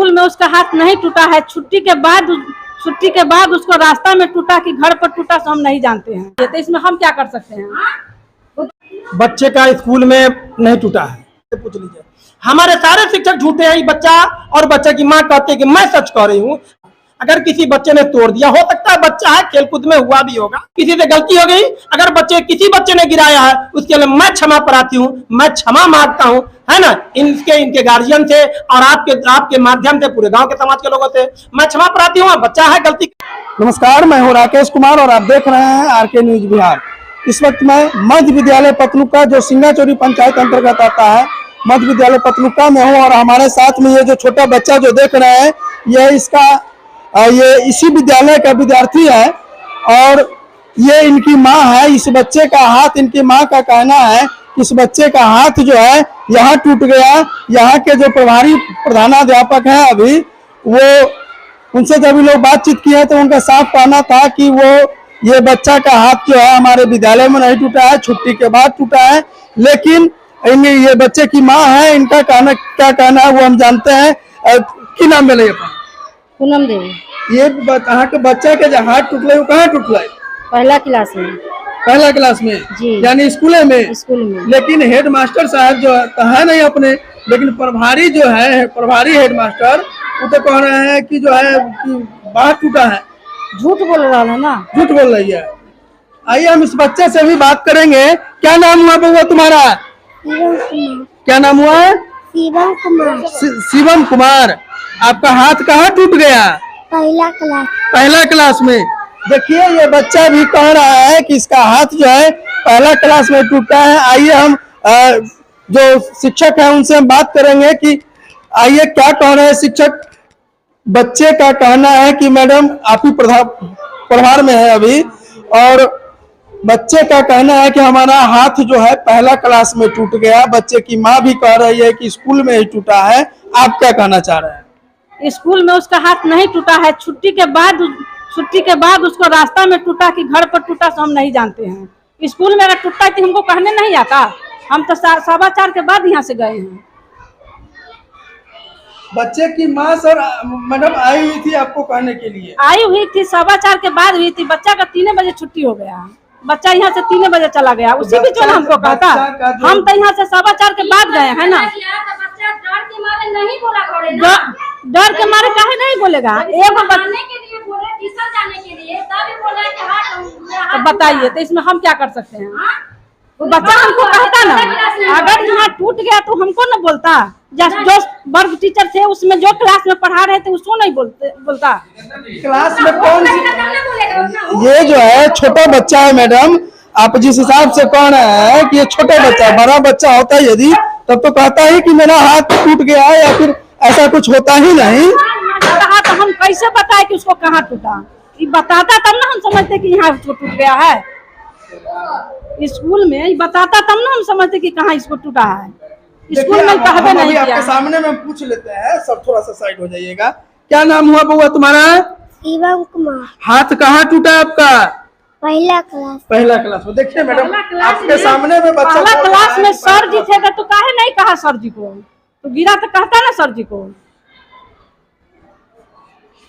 School में उसका हाथ नहीं टूटा है, छुट्टी के बाद उसको रास्ता में टूटा कि घर पर टूटा सो हम नहीं जानते हैं। तो इसमें हम क्या कर सकते हैं? बच्चे का स्कूल में नहीं टूटा है, पूछ लीजिए। हमारे सारे शिक्षक झूठे हैं। बच्चा और बच्चे की माँ कहते हैं कि मैं सच कह रही हूँ। अगर किसी बच्चे ने तोड़ दिया, हो सकता है बच्चा है, खेलकूद में हुआ भी होगा, किसी से गलती हो गई। अगर किसी बच्चे ने गिराया है, उसके लिए मैं क्षमा प्रार्थी हूँ, मैं क्षमा मांगता हूँ, है ना, इनके गार्जियन से और आपके माध्यम से पूरे गांव के समाज के लोगों से मैं क्षमा प्रार्थी हूँ। बच्चा है, गलती। नमस्कार, मैं हूँ राकेश कुमार और आप देख रहे हैं आरके न्यूज बिहार। इस वक्त मैं मध्य विद्यालय पतलुका, जो सिंगाचोरी पंचायत अंतर्गत आता है, मध्य विद्यालय पतलुका में हूँ। और हमारे साथ में ये जो छोटा बच्चा जो देख रहे हैं, ये इसी विद्यालय का विद्यार्थी है और ये इनकी माँ है। इस बच्चे का हाथ, इनकी माँ का कहना है कि इस बच्चे का हाथ जो है यहाँ टूट गया। यहाँ के जो प्रभारी प्रधानाध्यापक हैं, अभी वो उनसे जब लोग बातचीत किए तो उनका साफ कहना था कि ये बच्चा का हाथ जो है हमारे विद्यालय में नहीं टूटा है, छुट्टी के बाद टूटा है। लेकिन ये बच्चे की माँ है, इनका क्या कहना है वो हम जानते हैं। की नाम मिले? पूनम देवी। ये के बच्चा के जो हाथ टूटले वो कहाँ टूटला? पहला क्लास में। पहला क्लास में जी, यानी स्कूल में। लेकिन हेड मास्टर साहब जो है नहीं अपने, लेकिन प्रभारी जो है, प्रभारी हेड मास्टर, वो तो कह रहे हैं कि जो है कि बाहर टूटा है। झूठ बोल रहा है ना, झूठ बोल रही है। आइए हम इस बच्चे से भी बात करेंगे। क्या नाम हुआ बउआ तुम्हारा? क्या नाम हुआ? शिवम कुमार। शिवम कुमार। आपका हाथ कहाँ टूट गया? पहला क्लास में। देखिए ये बच्चा भी कह रहा है कि इसका हाथ जो है पहला क्लास में टूटा है। आइए हम जो शिक्षक है उनसे हम बात करेंगे कि आइए क्या कह रहे हैं शिक्षक। बच्चे का कहना है कि मैडम आप ही प्रभार में है अभी, और बच्चे का कहना है कि हमारा हाथ जो है पहला क्लास में टूट गया। बच्चे की माँ भी कह रही है कि स्कूल में ही टूटा है। आप क्या कहना चाह रहे हैं? स्कूल में उसका हाथ नहीं टूटा है, छुट्टी के बाद उसको रास्ता में टूटा कि घर पर टूटा सो हम नहीं जानते हैं। स्कूल में अगर टूटा तो हमको कहने नहीं आता, हम तो 4:15 के बाद यहाँ से गए हैं। बच्चे की माँ सर मैडम आई हुई थी आपको कहने के लिए? आई हुई थी, 4:15 के बाद हुई थी। बच्चा का 3 बजे छुट्टी हो गया, बच्चा यहाँ से 3 बजे चला गया। उसी बीच में हमको कहता, हम तो यहाँ से 4:15 के बाद गए है ना। डर के मारे काहे नहीं बोलेगा? तो बताइए, तो इसमें हम क्या कर सकते हैं? बच्चा हमको कहता ना, अगर यहाँ टूट गया तो हमको ना बोलता। जो वर्ग टीचर थे उसमें जो क्लास में पढ़ा रहे थे उसको नहीं बोलता। क्लास में कौन? ये जो है छोटा बच्चा है मैडम, आप जिस हिसाब से कह रहे हैं कि ये छोटा बच्चा है, बड़ा बच्चा होता है यदि तब तो कहता ही कि मेरा हाथ टूट गया है, या फिर ऐसा कुछ होता ही नहीं। कहा तो हम कैसे बताए कि उसको कहाँ टूटा? ये बताता तब ना हम समझते कि यहाँ उसको टूट गया है। स्कूल में ये बताता तब ना हम समझते कि कहाँ इसको टूटा है। स्कूल में कहबे नहीं किया। आपके सामने में पूछ लेते हैं, सब थोड़ा सा साइड हो जाइएगा। क्या नाम हुआ बउआ तुम्हारा? शिवम कुमार। हाथ कहाँ टूटा आपका? पहला क्लास। पहला क्लास में। देखिए मैडम आपके सामने में बच्चा पहला क्लास में सर जी थे तो काहे नहीं कहा सर जी को? तो गिरा तो कहता ना सर जी को,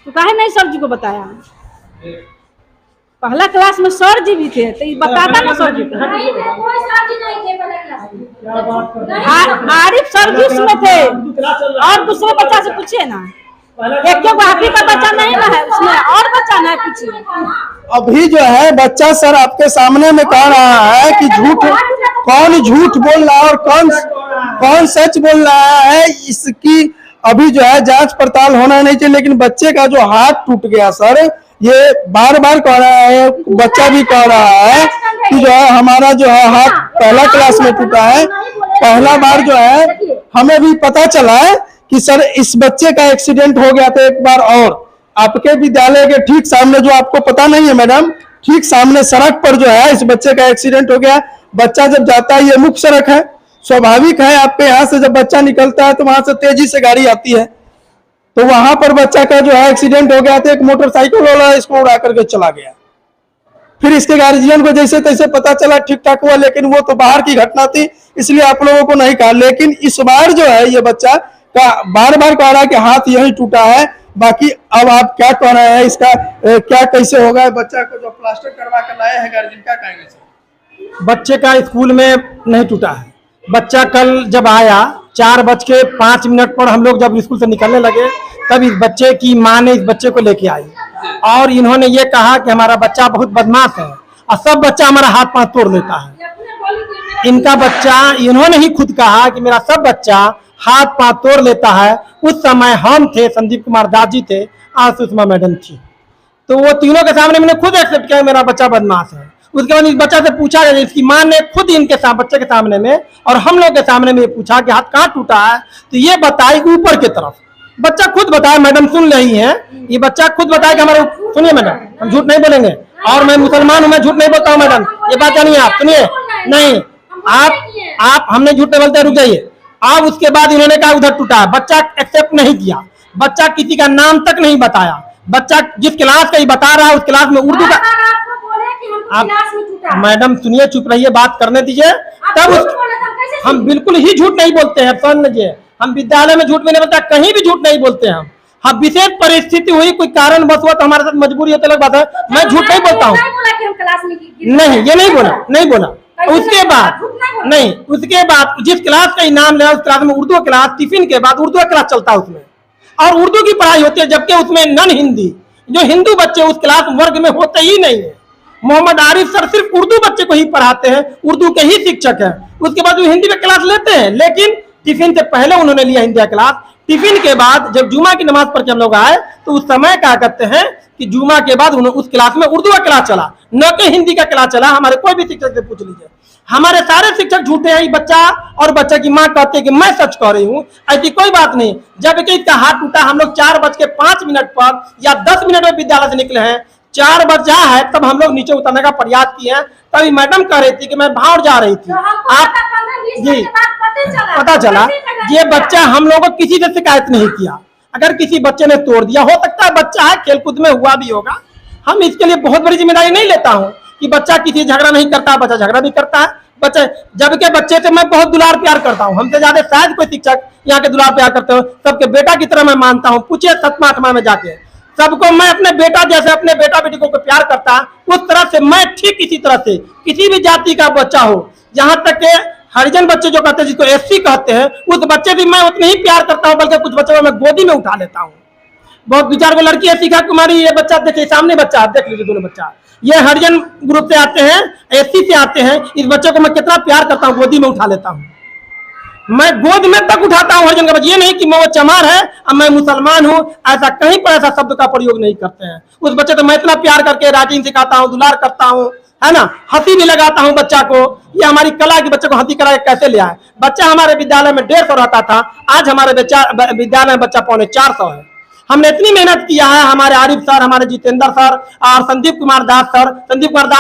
तो काहे नहीं सर जी को बताया? पहला क्लास में सर जी भी थे तो बताता ना सर जी को। आरिफ सर जी उसमें थे, और दूसरे बच्चा से पूछिए ना। एक हाथी का बच्चा नहीं ना है उसमें, और बच्चा नहीं पूछिए। अभी जो है बच्चा सर आपके सामने में कह रहा है कि कौन झूठ बोल रहा है और कौन सच बोल रहा है, इसकी अभी जो है जांच पड़ताल होना नहीं चाहिए। लेकिन बच्चे का जो हाथ टूट गया सर, ये बार बार कह रहा है, बच्चा भी कह रहा है कि जो है हमारा जो है हाथ पहला क्लास में टूटा है। पहला बार जो है हमें भी पता चला है कि सर इस बच्चे का एक्सीडेंट हो गया था एक बार, और आपके विद्यालय के ठीक सामने, जो आपको पता नहीं है मैडम, ठीक सामने सड़क पर जो है इस बच्चे का एक्सीडेंट हो गया। बच्चा जब जाता है, ये मुख्य सड़क है, स्वाभाविक है आपके यहाँ से जब बच्चा निकलता है तो वहां से तेजी से गाड़ी आती है, तो वहां पर बच्चा का जो है एक्सीडेंट हो गया था। एक मोटरसाइकिल वाला इसको उड़ा करके चला गया। फिर इसके गार्जियन को जैसे तैसे पता चला, ठीक ठाक हुआ, लेकिन वो तो बाहर की घटना थी इसलिए आप लोगों को नहीं कहा। लेकिन इस बार जो है ये बच्चा का बार बार कह रहा है कि हाथ यही टूटा है। बाकी अब आप क्या कह रहे हैं, इसका क्या कैसे होगा? बच्चा को जो प्लास्टर करवा कर लाए हैं गार्जियन, क्या कहेंगे सर? बच्चे का स्कूल में नहीं टूटा है। बच्चा कल जब आया 4:05 पर हम लोग जब स्कूल से निकलने लगे तब इस बच्चे की माँ ने इस बच्चे को लेके आई और इन्होंने ये कहा कि हमारा बच्चा बहुत बदमाश है और सब बच्चा हमारा हाथ पांव तोड़ लेता है। इनका बच्चा, इन्होंने ही खुद कहा कि मेरा सब बच्चा हाथ पांव तोड़ लेता है। उस समय हम थे, संदीप कुमार दास जी थे और सुषमा मैडम थी, तो वो तीनों के सामने मैंने खुद एक्सेप्ट किया मेरा बच्चा बदमाश है। उसके बाद इस बच्चा से पूछा गया, इसकी माँ ने खुद इनके साथ बच्चे के सामने में और हम लोग के सामने में पूछा कि हाथ कहाँ टूटा है, तो ये बताई ऊपर की तरफ। बच्चा खुद बताया, मैडम सुन रही है, ये बच्चा खुद बताया कि हमारे, सुनिए मैडम, हम झूठ नहीं बोलेंगे और मैं मुसलमान हूँ, मैं झूठ नहीं बोलता हूँ मैडम, ये बात जानिए आप, सुनिए नहीं आप हमने झूठ नहीं बोलते, रुक जाइए। अब उसके बाद इन्होंने कहा उधर टूटा है, बच्चा एक्सेप्ट नहीं किया, बच्चा किसी का नाम तक नहीं बताया। बच्चा जिस क्लास का ही बता रहा है उस क्लास में उर्दू का, आप मैडम सुनिए, चुप रहिए, बात करने दीजिए। तब हम बिल्कुल ही झूठ नहीं बोलते हैं, समझ लीजिए, हम विद्यालय में झूठ भी नहीं बोलते, कहीं भी झूठ नहीं बोलते हैं हम विशेष परिस्थिति हुई, कोई कारण बस हुआ तो हमारे साथ मजबूरी होती अलग बात है, मैं झूठ नहीं बोलता हूँ। नहीं, ये नहीं बोला। उसके बाद नहीं, उसके बाद जिस क्लास का इनाम लिया उस क्लास में उर्दू क्लास, टिफिन के बाद उर्दू क्लास चलता है उसमें और उर्दू की पढ़ाई होती है, जबकि उसमें नन हिंदी, जो हिंदू बच्चे उस क्लास वर्ग में होते ही नहीं है। मोहम्मद आरिफ सर सिर्फ उर्दू बच्चे को ही पढ़ाते हैं, उर्दू के ही शिक्षक हैं। उसके बाद वो हिंदी में क्लास लेते हैं, लेकिन टिफिन से पहले उन्होंने लिया हिंदी क्लास। टिफिन के बाद जब जुमा की नमाज पढ़ के हम लोग आए तो उस समय क्या करते हैं कि जुमा के बाद उस क्लास में उर्दू का क्लास चला, न कि हिंदी का क्लास चला। हमारे कोई भी शिक्षक से पूछ लीजिए, हमारे सारे शिक्षक झूठे हैं। बच्चा और बच्चा की माँ कहते हैं कि मैं सच कह रही हूँ, ऐसी कोई बात नहीं। जबकि इसका हाथ टूटा, हम लोग 4:05 पर या 10 मिनट में विद्यालय से निकले हैं, 4 बजा है तब हम लोग नीचे उतरने का प्रयास किए हैं। तभी मैडम कह रही थी कि मैं भाड़ जा रही थी, आप जी पता चला। ये बच्चा हम लोगों को किसी से शिकायत नहीं किया, अगर किसी बच्चे ने तोड़ दिया, हो सकता है बच्चा है, खेलकूद में हुआ भी होगा, हम इसके लिए बहुत बड़ी जिम्मेदारी नहीं लेता हूँ कि बच्चा किसी झगड़ा नहीं करता। बच्चा झगड़ा भी करता है, बच्चे, जबकि बच्चे से मैं बहुत दुलार प्यार करता हूँ, हमसे ज्यादा शायद कोई शिक्षक यहाँ के दुलार प्यार करते हो। सबके बेटा की तरह मैं मानता हूँ, पूछिए 7वां 8वां में जाके, सबको मैं अपने बेटा जैसे अपने बेटा बेटी को प्यार करता, उस तरह से मैं ठीक इसी तरह से किसी भी जाति का बच्चा हो, जहां तक के हरिजन बच्चे जो कहते हैं, जिसको एससी कहते हैं, उस बच्चे भी मैं उतने ही प्यार करता हूं, बल्कि कुछ बच्चों को मैं गोदी में उठा लेता हूं। बहुत विचार को लड़की है शिखा कुमारी, ये बच्चा देखिए सामने बच्चा, देख लीजिए दोनों बच्चा, ये हरिजन ग्रुप से आते हैं, एससी से आते हैं। इस बच्चे को मैं कितना प्यार करता हूँ, गोदी में उठा लेता हूँ, मैं गोद में तक उठाता हूँ हरिजन का बच्चा। ये नहीं कि वो चमार है अब मैं मुसलमान हूँ, ऐसा कहीं पर ऐसा शब्द का प्रयोग नहीं करते हैं। उस बच्चे तो मैं इतना प्यार करके राइटिंग सिखाता हूँ, दुलार करता हूँ, है ना, हंसी भी लगाता हूँ बच्चा को। ये हमारी कला है कि बच्चे को हंसी करा के कैसे ले आए। बच्चा हमारे विद्यालय में 150 रहता था, आज हमारे विद्यालय में बच्चा 450 है। हमने इतनी मेहनत किया है, हमारे आरिफ सर, हमारे जितेंद्र सर और संदीप कुमार दास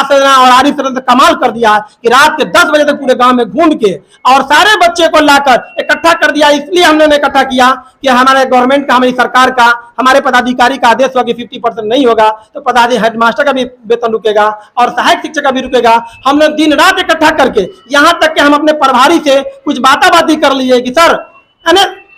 सर और आरिफ सर ने कमाल कर दिया कि रात के 10 बजे तक पूरे गांव में घूम के और सारे बच्चे को लाकर इकट्ठा कर दिया। इसलिए हमने इकट्ठा किया कि हमारे गवर्नमेंट का, हमारी सरकार का, हमारे पदाधिकारी का आदेश हुआ कि 50% नहीं होगा तो पदाधिकारी हेडमास्टर का भी वेतन रुकेगा और सहायक शिक्षक का भी रुकेगा। हमने दिन रात इकट्ठा करके यहाँ तक कि हम अपने प्रभारी से कुछ बाताबाती कर लिए कि सर,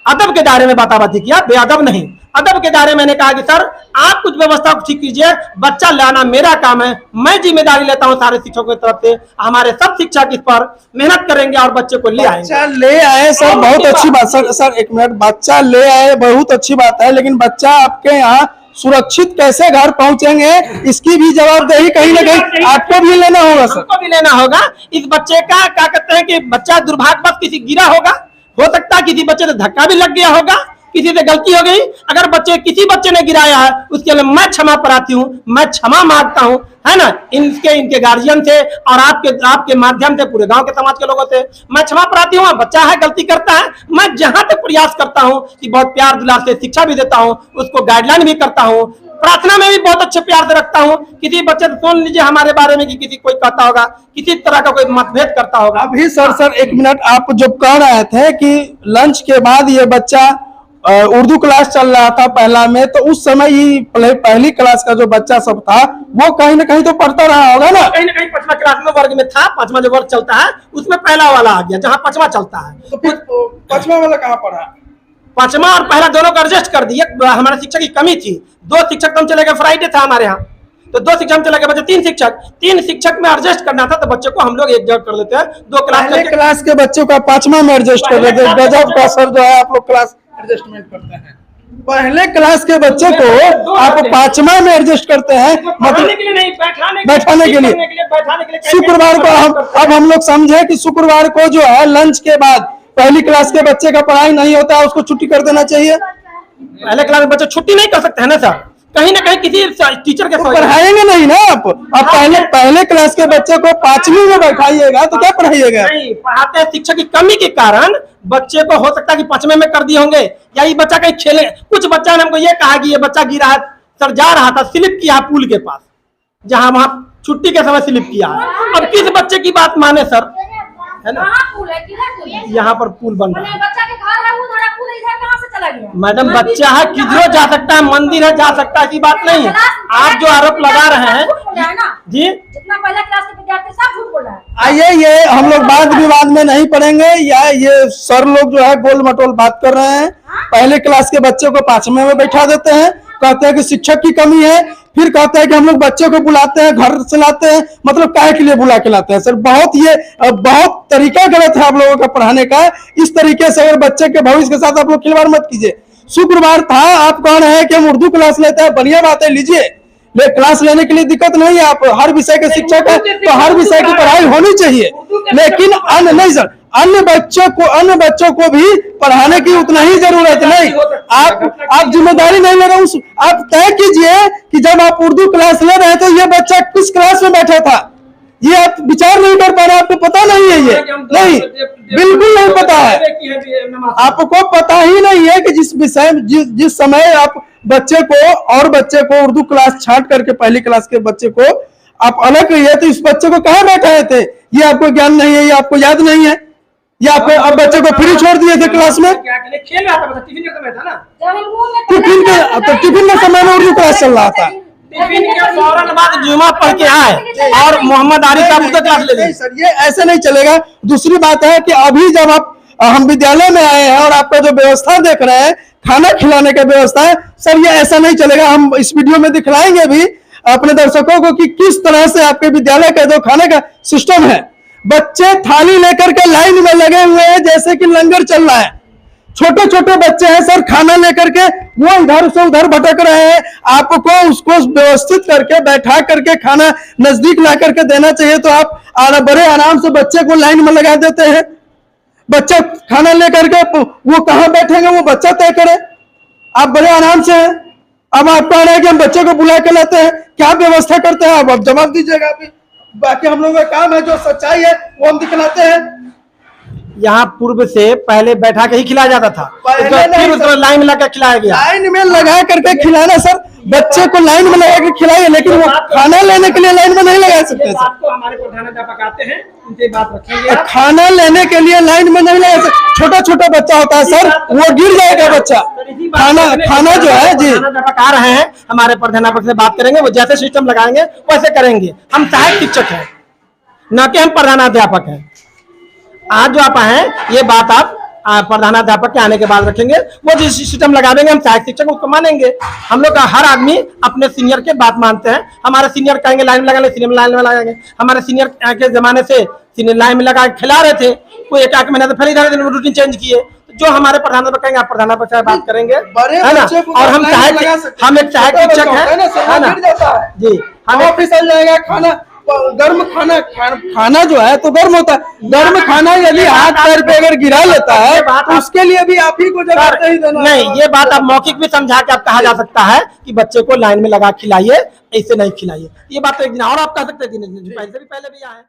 अदब के दायरे में बाताबाती किया, बेअदब नहीं, अदब के दायरे मैंने कहा कि सर आप कुछ व्यवस्था ठीक कीजिए, बच्चा लाना मेरा काम है, मैं जिम्मेदारी लेता हूं सारे शिक्षकों की तरफ से। हमारे सब शिक्षक इस पर मेहनत करेंगे और बच्चे को ले आएंगे। बच्चा ले आए सर, बहुत अच्छी बात सर, एक मिनट, बच्चा ले आए बहुत अच्छी बात है, लेकिन बच्चा आपके यहाँ सुरक्षित कैसे घर पहुंचेंगे, इसकी भी जवाबदेही कहीं ना कहीं आपको भी लेना होगा सर। आपको भी लेना होगा। इस बच्चे का क्या कहते हैं कि बच्चा दुर्भाग्यवश किसी गिरा होगा, हो सकता है किसी बच्चे से धक्का भी लग गया होगा, किसी से गलती हो गई। अगर किसी बच्चे ने गिराया है उसके लिए मैं क्षमा प्रार्थी हूँ, मैं क्षमा मांगता हूँ, है ना, इनके गार्जियन से और आपके माध्यम से पूरे गांव के समाज के लोगों से मैं क्षमा प्रार्थी हूँ। बच्चा है, गलती करता है, मैं जहां तक प्रयास करता हूँ कि बहुत प्यार दुलार से शिक्षा भी देता हूँ, उसको गाइडलाइन भी करता हूँ, प्रार्थना में भी बहुत अच्छे प्यार से रखता हूँ। किसी बच्चे से सुन लीजिए हमारे बारे में कि किसी कोई कहता होगा, किसी तरह का कोई मतभेद करता होगा। अभी सर एक मिनट, आप जब कह रहे थे कि लंच के बाद ये बच्चा उर्दू क्लास चल रहा था पहला में, तो उस समय ही पहली क्लास का जो बच्चा सब था वो कहीं ना कहीं तो पढ़ता रहा होगा ना, कहीं ना कहीं 5वां क्लास में वर्ग में था। 5वां जो वर्ग चलता है उसमें पहला वाला आ गया, जहाँ 5वां चलता है। तो फिर 5वां वाला कहाँ पढ़ा? पांचवा और पहला दोनों को एडजस्ट कर दिए। हमारे शिक्षक की कमी थी, 2 शिक्षक तो हम चले गए, फ्राइडे था हमारे यहाँ, तो 2 शिक्षक हम चले गए, बच्चे 3 शिक्षक में एडजस्ट करना था, तो बच्चे को हम लोग एक जगह कर लेते हैं, 2 क्लास के बच्चों का 5वां में एडजस्ट कर लेते हैं। गजब का सर जो है आप लोग क्लास एडजस्टमेंट करते हैं। पहले क्लास के बच्चे को आप 5वां में एडजस्ट करते हैं, मतलब के लिए नहीं, बैठाने के लिए। शुक्रवार को हम लोग समझे कि शुक्रवार को जो है लंच के बाद पहली क्लास के बच्चे का पढ़ाई नहीं होता है, उसको छुट्टी कर देना चाहिए। पहले क्लास में बच्चे छुट्टी नहीं कर सकते हैं ना सर, कहीं ना कहीं किसी टीचर के पढ़ाएंगे नहीं ना आप पहले क्लास के बच्चे को 5वीं में बैठाइएगा तो क्या पढ़ाइएगा? नहीं पढ़ाते हैं, शिक्षक की कमी के कारण बच्चे को हो सकता है कि 5वें में कर दिए होंगे, या ये बच्चा कहीं खेले। कुछ बच्चा ने हमको ये कहा कि ये बच्चा गिरा है सर, जा रहा था, स्लिप किया पुल के पास, जहां वहां छुट्टी के समय स्लिप किया है। अब किस बच्चे की बात माने सर, है ना? यहाँ पर पुल बन रहा है, बच्चा के घर है, उधर पुल इधर कहां से चला गया? मैडम बच्चा है, किधरो जा सकता है, मंदिर है, जा सकता है, ऐसी बात नहीं है। आप जो आरोप लगा रहे हैं जी, जितना पहला क्लास के विद्यार्थी सब झूठ बोल रहा है। आइए, ये हम लोग वाद विवाद में नहीं पड़ेंगे, या ये सर लोग जो है गोल मटोल बात कर रहे हैं। पहले क्लास के बच्चे को 5वें में बैठा देते हैं, कहते हैं कि शिक्षक की कमी है, फिर कहते हैं कि हम लोग बच्चे को बुलाते हैं, घर से लाते हैं, मतलब काहे के लिए बुला के लाते हैं सर? बहुत तरीका गलत है आप लोगों का पढ़ाने का। इस तरीके से अगर बच्चे के भविष्य के साथ आप लोग खिलवाड़ मत कीजिए। शुक्रवार था, आप कह रहे हैं कि हम उर्दू क्लास लेते हैं, बढ़िया बात है, लीजिए, क्लास लेने के लिए दिक्कत नहीं है। आप हर विषय के शिक्षक है तो हर विषय की पढ़ाई होनी चाहिए, लेकिन अन्य नहीं सर, अन्य बच्चों को भी पढ़ाने की उतना ही जरूरत नहीं। आप जिम्मेदारी नहीं ले रहे हो, आप तय कीजिए कि जब आप उर्दू क्लास ले रहे हैं तो ये बच्चा किस क्लास में बैठा था, ये आप विचार नहीं कर पा रहे, आपको पता नहीं है, ये नहीं, बिल्कुल नहीं पता है, आपको पता ही नहीं है कि जिस समय आप बच्चे को उर्दू क्लास छांट करके पहली क्लास के बच्चे को आप अलग करिए, तो इस बच्चे को कहाँ बैठाए थे? ये आपको ज्ञान नहीं है, ये आपको याद नहीं है, ये आपको अब बच्चे को फ्री छोड़ दिए थे क्लास में। खेल रहा था, टिफिन का समय था ना, टिफिन के समय में उर्दू क्लास चल रहा था। टिफिन के फौरन बाद जुमा पढ़ के आए और मोहम्मद आरिफ साहब उधर क्लास ले ली। सर ये ऐसे नहीं चलेगा। दूसरी बात है कि अभी जब हम विद्यालय में आए हैं और आपका जो व्यवस्था देख रहे हैं, खाना खिलाने का व्यवस्था है सर, ये ऐसा नहीं चलेगा। हम इस वीडियो में दिखलाएंगे भी अपने दर्शकों को कि किस तरह से आपके विद्यालय का जो खाने का सिस्टम है। बच्चे थाली लेकर के लाइन में लगे हुए हैं जैसे कि लंगर चल रहा है। छोटे छोटे बच्चे हैं सर, खाना लेकर के वो इधर से उधर भटक रहे हैं। आपको उसको व्यवस्थित करके बैठा करके खाना नजदीक ला करके देना चाहिए, तो आप बड़े आराम से बच्चे को लाइन में लगा देते हैं। बच्चा खाना लेकर के वो कहाँ बैठेंगे, वो बच्चा तय करे। आप बड़े आराम से, अब आप कह रहे हैं कि हम बच्चे को बुला के लाते हैं, क्या व्यवस्था करते हैं आप जवाब दीजिएगा। अभी बाकी हम लोगों का काम है, जो सच्चाई है वो हम दिखलाते हैं। यहाँ पूर्व से पहले बैठा के ही खिलाया जाता था, फिर लाइन में लगा खिलाया गया। लाइन में लगा करके खिलाना सर, बच्चे को लाइन में लगा के खिलाइए, लेकिन वो खाना लेने के लिए लाइन में नहीं लगा सकते सर। आपको हमारे प्रधानाध्यापक आते हैं, उनसे बात रखेंगे। खाना लेने के लिए लाइन में नहीं लगा सकते। छोटा छोटा बच्चा होता है सर, वो गिर जाएगा बच्चा। खाना जो है जी, प्रधानाध्यापक आ रहे हैं, हमारे प्रधानाध्यापक से बात करेंगे, वो जैसे सिस्टम लगाएंगे वैसे करेंगे। हम सहायक शिक्षक हैं, न कि हम प्रधानाध्यापक हैं। आज जो आप आए ये बात आप प्रधानाध्यापक के आने के बाद रखेंगे, वो जिस सिस्टम लगा देंगे हम सहायक शिक्षक उसको मानेंगे। हम लोग का हर आदमी अपने सीनियर के बात मानते हैं। हमारे सीनियर कहेंगे लाइन में लगा ले, सीनियर लाइन में लगाएंगे। हमारे सीनियर के जमाने से सीनियर लाइन में लगा खिला रहे थे, कोई एक महीना तो फिर इधर रूटीन चेंज किए। जो हमारे प्रधानाध्यापक कहेंगे आप प्रधानाध्यापक से बात करेंगे, है ना। और हम एक सहायक शिक्षक है ना जी, हम ऑफिस आ जाएगा। गर्म खाना जो है तो गर्म होता है। गर्म खाना यदि हाथ पैर पे अगर गिरा लेता है तो उसके लिए भी आप ही को जवाब नहीं देना। नहीं, ये बात आप मौखिक भी समझा के आप कहा जा सकता है कि बच्चे को लाइन में लगा खिलाइए, ऐसे नहीं खिलाइए। ये बात तो एक दिन और आप कह सकते हैं, पहले भी आए।